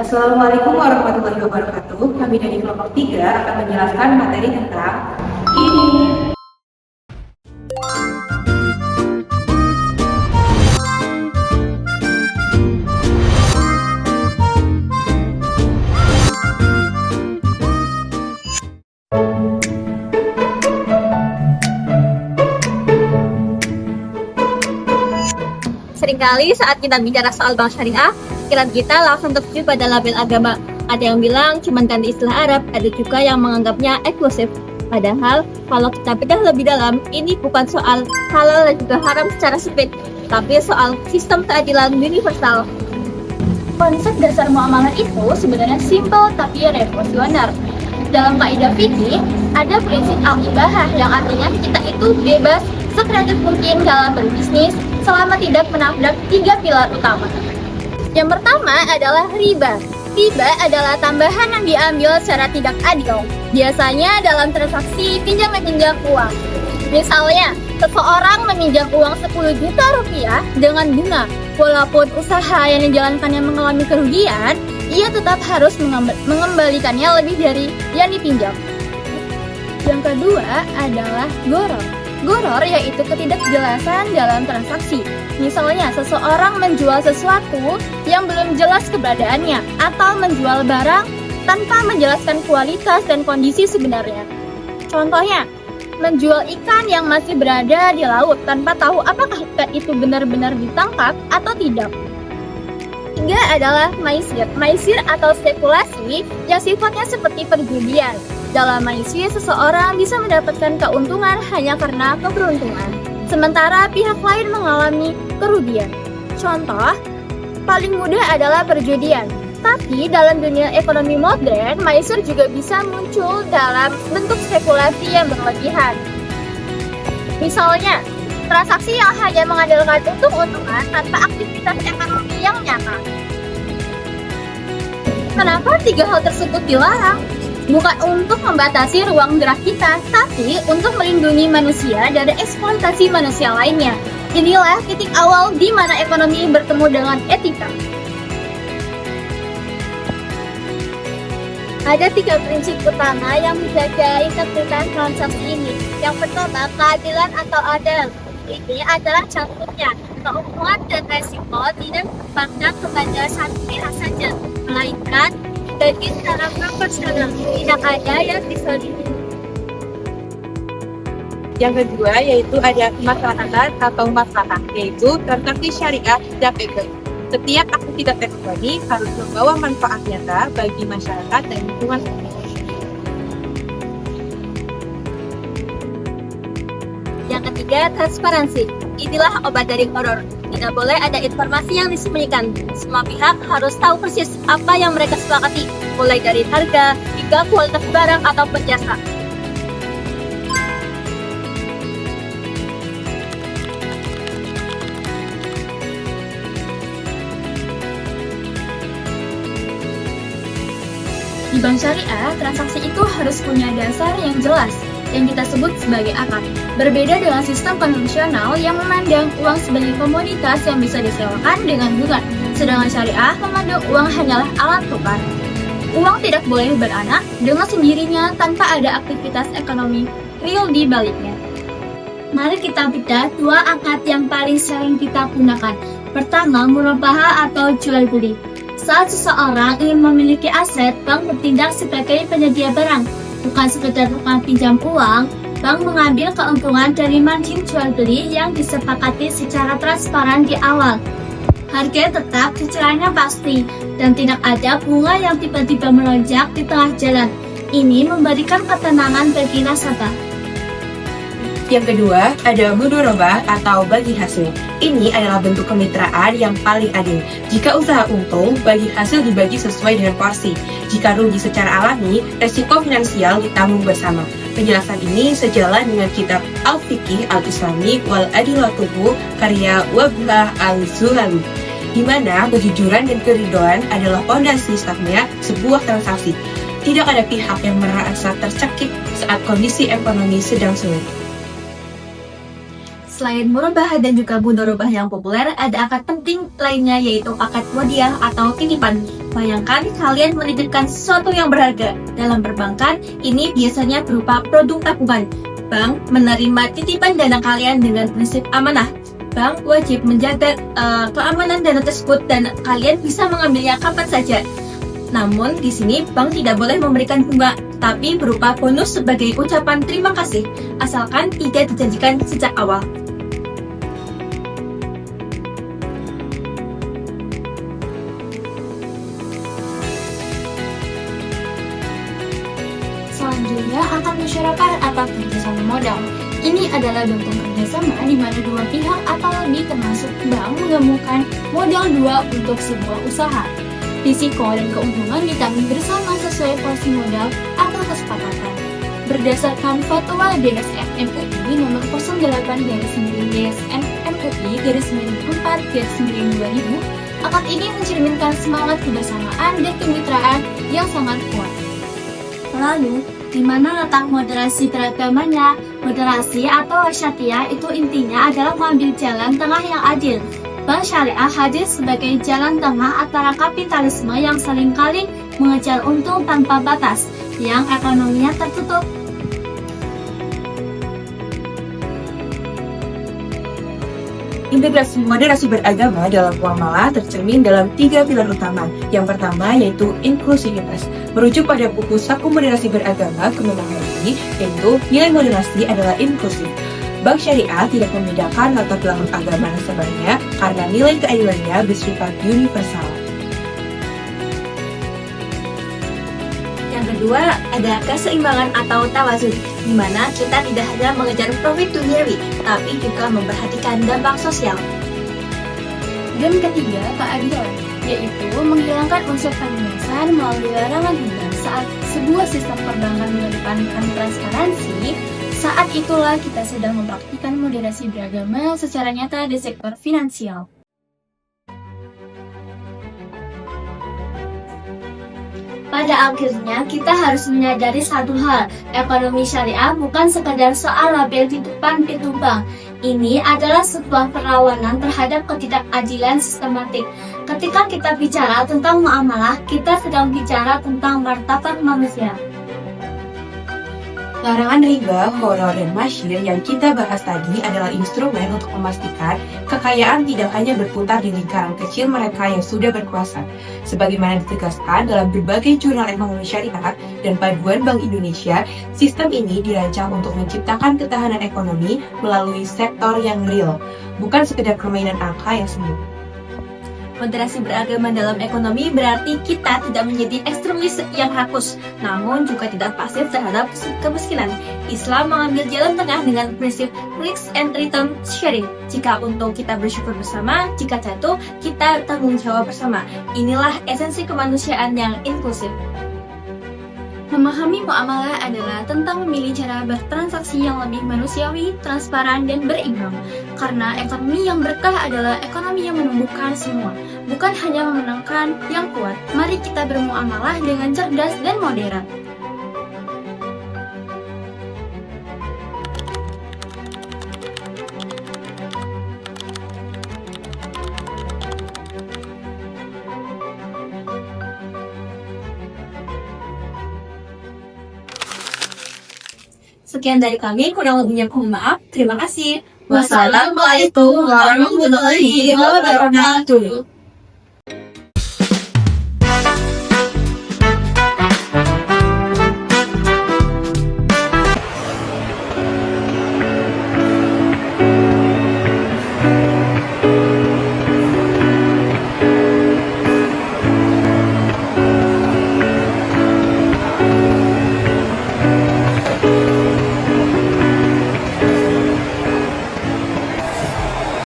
Assalamualaikum warahmatullahi wabarakatuh. Kami dari kelompok 3 akan menjelaskan materi tentang ini. Seringkali saat kita bicara soal bank syariah, pikiran kita langsung tertuju pada label agama. Ada yang bilang cuma ganti istilah Arab, ada juga yang menganggapnya eksklusif. Padahal, kalau kita bedah lebih dalam, ini bukan soal halal dan juga haram secara sempit, tapi soal sistem keadilan universal. Konsep dasar muamalah itu sebenarnya simpel tapi revolusioner. Dalam kaidah fikih, ada prinsip al-ibahah yang artinya kita itu bebas sekreatif mungkin dalam berbisnis selama tidak menabrak 3 pilar utama. Yang pertama adalah riba. Riba adalah tambahan yang diambil secara tidak adil, biasanya dalam transaksi pinjam-menjam uang. Misalnya, seseorang meminjam uang 10 juta rupiah dengan bunga. Walaupun usaha yang dijalankannya mengalami kerugian, ia tetap harus mengembalikannya lebih dari yang dipinjam. Yang kedua adalah gharar. Gharar yaitu ketidakjelasan dalam transaksi. Misalnya, seseorang menjual sesuatu yang belum jelas keberadaannya atau menjual barang tanpa menjelaskan kualitas dan kondisi sebenarnya. Contohnya, menjual ikan yang masih berada di laut tanpa tahu apakah ikan itu benar-benar ditangkap atau tidak. Ketiga adalah maisir. Maisir atau spekulasi yang sifatnya seperti perjudian. Dalam maisir, seseorang bisa mendapatkan keuntungan hanya karena keberuntungan, sementara pihak lain mengalami kerugian. Contoh paling mudah adalah perjudian. Tapi dalam dunia ekonomi modern, maisir juga bisa muncul dalam bentuk spekulasi yang berlebihan. Misalnya, transaksi yang hanya mengandalkan untung-untungan tanpa aktivitas ekonomi yang nyata. Kenapa 3 hal tersebut dilarang? Bukan untuk membatasi ruang gerak kita, tapi untuk melindungi manusia dari eksploitasi manusia lainnya. Inilah titik awal di mana ekonomi bertemu dengan etika. Ada 3 prinsip utama yang menjaga integritas transaksi ini. Yang pertama, keadilan atau adil. Ini adalah contohnya, keuntungan dan resiko tidak dipandang kepada satu pihak saja, melainkan bagi secara proporsional, tidak ada yang diselidiki. Yang kedua yaitu ada kemaslahatan atau maslahat, yaitu transaksi syariah dan legal. Setiap aktivitas ekonomi harus membawa manfaat nyata bagi masyarakat dan lingkungan. Yang ketiga, transparansi. Inilah obat dari horor. Tidak boleh ada informasi yang disembunyikan. Semua pihak harus tahu persis apa yang mereka sepakati, mulai dari harga hingga kualitas barang atau jasa. Di bank syariah, transaksi itu harus punya dasar yang jelas, yang kita sebut sebagai akad. Berbeda dengan sistem konvensional yang memandang uang sebagai komoditas yang bisa disewakan dengan bunga, sedangkan syariah memandang uang hanyalah alat tukar. Uang tidak boleh beranak dengan sendirinya tanpa ada aktivitas ekonomi real di baliknya. Mari kita bedah 2 akad yang paling sering kita gunakan. Pertama, murabahah atau jual beli. Saat seseorang ingin memiliki aset, bank bertindak sebagai penyedia barang. Bukan sekedar tukang pinjam uang, bank mengambil keuntungan dari margin jual beli yang disepakati secara transparan di awal. Harga tetap, cicilannya pasti, dan tidak ada bunga yang tiba-tiba melonjak di tengah jalan. Ini memberikan ketenangan bagi nasabah. Yang kedua, ada mudharabah atau bagi hasil. Ini adalah bentuk kemitraan yang paling adil. Jika usaha untung, bagi hasil dibagi sesuai dengan porsi. Jika rugi secara alami, resiko finansial ditanggung bersama. Penjelasan ini sejalan dengan kitab Al-Fiqih Al-Islami wal Adilatuhu karya Wablah Al-Zulalu, di mana kejujuran dan keridhaan adalah fondasi sahnya sebuah transaksi. Tidak ada pihak yang merasa tercekik saat kondisi ekonomi sedang sulit. Selain murabahah dan juga mudharabah yang populer, ada akad penting lainnya yaitu akad wadiah atau titipan. Bayangkan kalian menitipkan sesuatu yang berharga. Dalam perbankan, ini biasanya berupa produk tabungan. Bank menerima titipan dana kalian dengan prinsip amanah. Bank wajib menjaga keamanan dana tersebut dan kalian bisa mengambilnya kapan saja. Namun, di sini bank tidak boleh memberikan bunga, tapi berupa bonus sebagai ucapan terima kasih, asalkan tidak dijanjikan sejak awal. Selanjutnya akan masyarakat atau kerjasama modal. Ini adalah bentuk kerjasama di mana dua pihak atau lebih termasuk bank menggabungkan modal dua untuk sebuah usaha. Risiko dan keuntungan ditanggung bersama sesuai porsi modal atau kesepakatan. Berdasarkan Fatwa DSN MUI nomor 08/DSN MUI /4/2000, akad ini mencerminkan semangat kebersamaan dan kemitraan yang sangat kuat. Lalu, di mana letak moderasi beragamanya? Moderasi atau syariah itu intinya adalah mengambil jalan tengah yang adil. Bank syariah hadir sebagai jalan tengah antara kapitalisme yang seringkali mengejar untung tanpa batas, yang ekonominya tertutup. Integrasi moderasi beragama dalam muamalah tercermin dalam 3 pilar utama. Yang pertama yaitu inklusivitas. Merujuk pada buku Saku Moderasi Beragama Kemenangan ini, yaitu nilai moderasi adalah inklusif. Bank syariah tidak membedakan latar belakang agama nasabahnya karena nilai keadilannya bersifat universal. Yang kedua, ada keseimbangan atau tawazun, di mana kita tidak hanya mengejar profit duniawi, tapi juga memperhatikan dampak sosial. Dan ketiga, keadilan, yaitu menghilangkan unsur penindasan melalui larangan hibah. Saat sebuah sistem perbankan mengedepankan transparansi, saat itulah kita sedang mempraktikkan moderasi beragama secara nyata di sektor finansial. Pada akhirnya, kita harus menyadari satu hal, ekonomi syariah bukan sekadar soal label di depan pintu bank. Ini adalah sebuah perlawanan terhadap ketidakadilan sistematik. Ketika kita bicara tentang muamalah, kita sedang bicara tentang martabat manusia. Larangan riba, horor, dan masyir yang kita bahas tadi adalah instrumen untuk memastikan kekayaan tidak hanya berputar di lingkaran kecil mereka yang sudah berkuasa. Sebagaimana ditegaskan dalam berbagai jurnal ekonomi syariah dan paduan Bank Indonesia, sistem ini dirancang untuk menciptakan ketahanan ekonomi melalui sektor yang real, bukan sekedar permainan angka yang semu. Moderasi beragama dalam ekonomi berarti kita tidak menjadi ekstremis yang rakus, namun juga tidak pasif terhadap kemiskinan. Islam mengambil jalan tengah dengan prinsip risk and return sharing. Jika untung kita bersyukur bersama, jika jatuh kita tanggung jawab bersama. Inilah esensi kemanusiaan yang inklusif. Memahami muamalah adalah tentang memilih cara bertransaksi yang lebih manusiawi, transparan, dan berimbang. Karena ekonomi yang berkah adalah ekonomi yang menumbuhkan semua, bukan hanya memenangkan yang kuat. Mari kita bermuamalah dengan cerdas dan modern. Sekian dari kami, kurang lebihnya mohon maaf. Terima kasih. Wassalamualaikum warahmatullahi wabarakatuh.